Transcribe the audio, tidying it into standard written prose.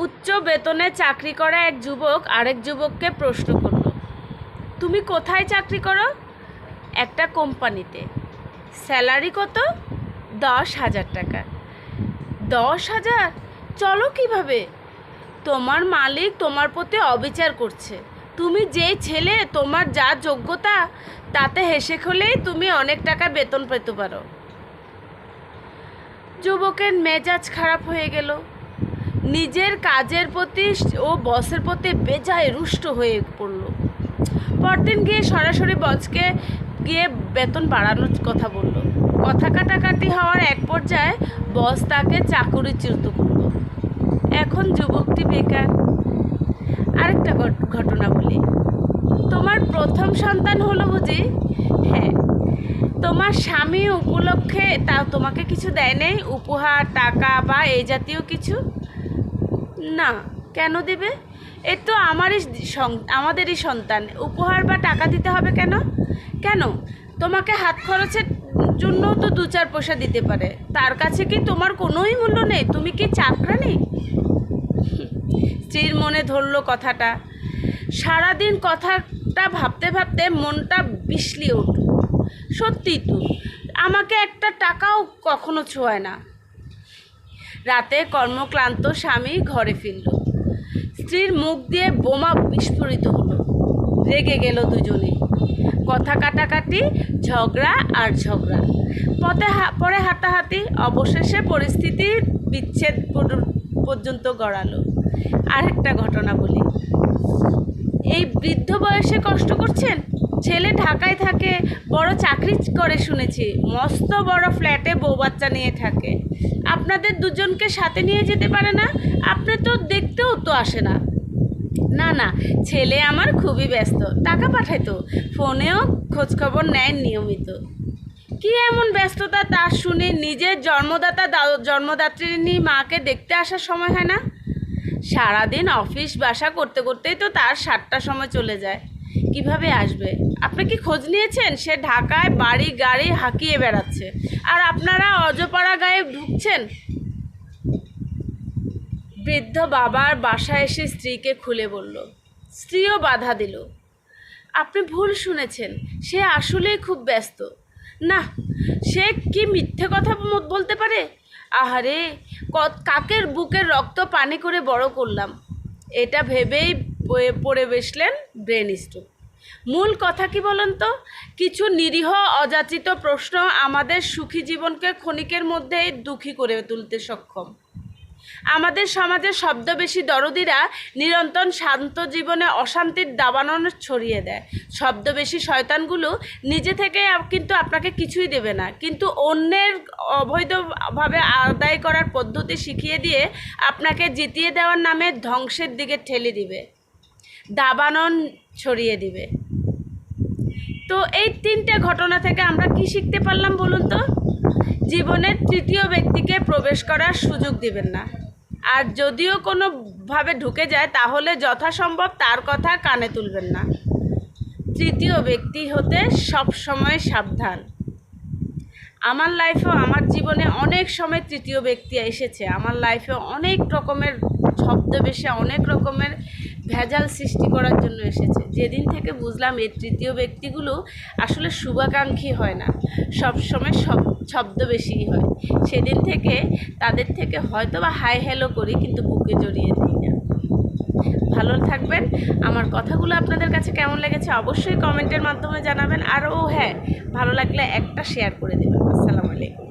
উচ্চ বেতনে চাকরি করা এক যুবক আরেক যুবককে প্রশ্ন করল, তুমি কোথায় চাকরি করো? একটা কোম্পানিতে। স্যালারি কত? 10,000 টাকা। 10,000? চলো কিভাবে? তোমার মালিক তোমার প্রতি অবিচার করছে। তুমি যে ছেলে, তোমার যা যোগ্যতা, তাতে হেসে খেলেই তুমি অনেক টাকা বেতন পেতে পারো। যুবকের মেজাজ খারাপ হয়ে গেল। নিজের কাজের প্রতি ও বসের প্রতি বেজায় রুষ্ট হয়ে পড়ল। পরদিন গিয়ে সরাসরি বসকে গিয়ে বেতন বাড়ানোর কথা বলল। কথা কাটাকাটি হওয়ার এক পর্যায়ে বস তাকে চাকরিচ্যুত করল। এখন যুবকটি বেকার। আরেকটা ঘটনা বলি। তোমার প্রথম সন্তান হলো বুঝি? হ্যাঁ। তোমার স্বামী উপলক্ষে তা তোমাকে কিছু দেয় নেই, উপহার, টাকা বা এই জাতীয় কিছু? না। কেন দেবে? এ তো আমাদেরই সন্তান, উপহার বা টাকা দিতে হবে কেন? কেন? তোমাকে হাত খরচের জন্য তো 2-4 পয়সা দিতে পারে। তার কাছে কি তোমার কোনোই মূল্য নেই? তুমি কি চাকরানি? স্ত্রীর মনে ধরল কথাটা। সারাদিন কথাটা ভাবতে ভাবতে মনটা বিশলিয়ে উঠল। সত্যিই তো, আমাকে একটা টাকাও কখনো ছোঁয় না। রাতে কর্মক্লান্ত স্বামী ঘরে ফিরল। স্ত্রীর মুখ দিয়ে বোমা বিস্ফোরিত হলো। রেগে গেল দুজনেই। কথা কাটাকাটি, ঝগড়া আর ঝগড়া, পরে হাতাহাতি, অবশেষে পরিস্থিতি বিচ্ছেদ পর্যন্ত গড়ালো। আরেকটা ঘটনা বলি। এই বৃদ্ধ বয়সে কষ্ট করছেন। ছেলে ঢাকায় থাকে, বড় চাকরি করে শুনেছি, মস্ত বড় ফ্ল্যাটে বউ বাচ্চা নিয়ে থাকে। আপনাদের দুজনকে সাথে নিয়ে যেতে পারে না? আপনি তো দেখতেও তো আসে না। না না, ছেলে আমার খুবই ব্যস্ত, টাকা পাঠায় তো, ফোনেও খোঁজখবর নেয় নিয়মিত। কি এমন ব্যস্ততা তার শুনে? নিজের জন্মদাত্রী মাকে দেখতে আসার সময় হয় না? সারাদিন অফিস বাসা করতে করতেই তো তার 7টার সময় চলে যায়। কিভাবে আসবে? আপনি কি খোঁজ নিয়েছেন? সে ঢাকায় বাড়ি গাড়ি হাঁকিয়ে বেড়াচ্ছে, আর আপনারা অজপাড়া গায়ে ঢুকছেন। বৃদ্ধ বাবার বাসায় এসে স্ত্রীকে খুলে বলল। স্ত্রীও বাধা দিল। আপনি ভুল শুনেছেন, সে আসলেই খুব ব্যস্ত। না, সে কি মিথ্যে কথা বলতে পারে? আহারে, কাকের বুকের রক্ত পানি করে বড় করলাম, এটা ভেবেই পড়ে বসলেন ব্রেন স্ট্রোক। মূল কথা কি বলেন তো? কিছু নিরীহ অযাচিত প্রশ্ন আমাদের সুখী জীবনকে ক্ষণিকের মধ্যেই দুঃখী করে তুলতে সক্ষম। আমাদের সমাজের শব্দবেশী দরদিরা নিরন্তর শান্ত জীবনে অশান্তির দাবানল ছড়িয়ে দেয়। শব্দবেশী শয়তানগুলো নিজে থেকে কিন্তু আপনাকে কিছুই দেবে না, কিন্তু অন্যের অবৈধভাবে আদায় করার পদ্ধতি শিখিয়ে দিয়ে আপনাকে জিতিয়ে দেওয়ার নামে ধ্বংসের দিকে ঠেলে দিবে, দাবানল ছড়িয়ে দিবে। তো এই 3টে ঘটনা থেকে আমরা কি শিখতে পারলাম বলুন তো? জীবনের তৃতীয় ব্যক্তিকে প্রবেশ করার সুযোগ দিবেন না, আর যদিও কোনোভাবে ঢুকে যায় তাহলে যথাসম্ভব তার কথা কানে তুলবেন না। তৃতীয় ব্যক্তি হতে সব সময় সাবধান। আমার লাইফেও, আমার জীবনে অনেক সময় তৃতীয় ব্যক্তি এসেছে। আমার লাইফে অনেক রকমের ছদ্মবেশে, অনেক রকমের ভেজাল সৃষ্টি করার জন্য এসেছে। যেদিন থেকে বুঝলাম এই তৃতীয় ব্যক্তিগুলো আসলে শুভাকাঙ্ক্ষী হয় না, সব সময় ছদ্মবেশীই হয়, সেদিন থেকে তাদের থেকে হয়তো বা হাই হ্যালো করি, কিন্তু বুকে জড়িয়ে দিই না। ভালো থাকবেন। আমার কথাগুলো আপনাদের কাছে কেমন লেগেছে অবশ্যই কমেন্টের মাধ্যমে জানাবেন। আর হ্যাঁ, ভালো লাগলে একটা শেয়ার করে দেবেন। আসসালামু আলাইকুম।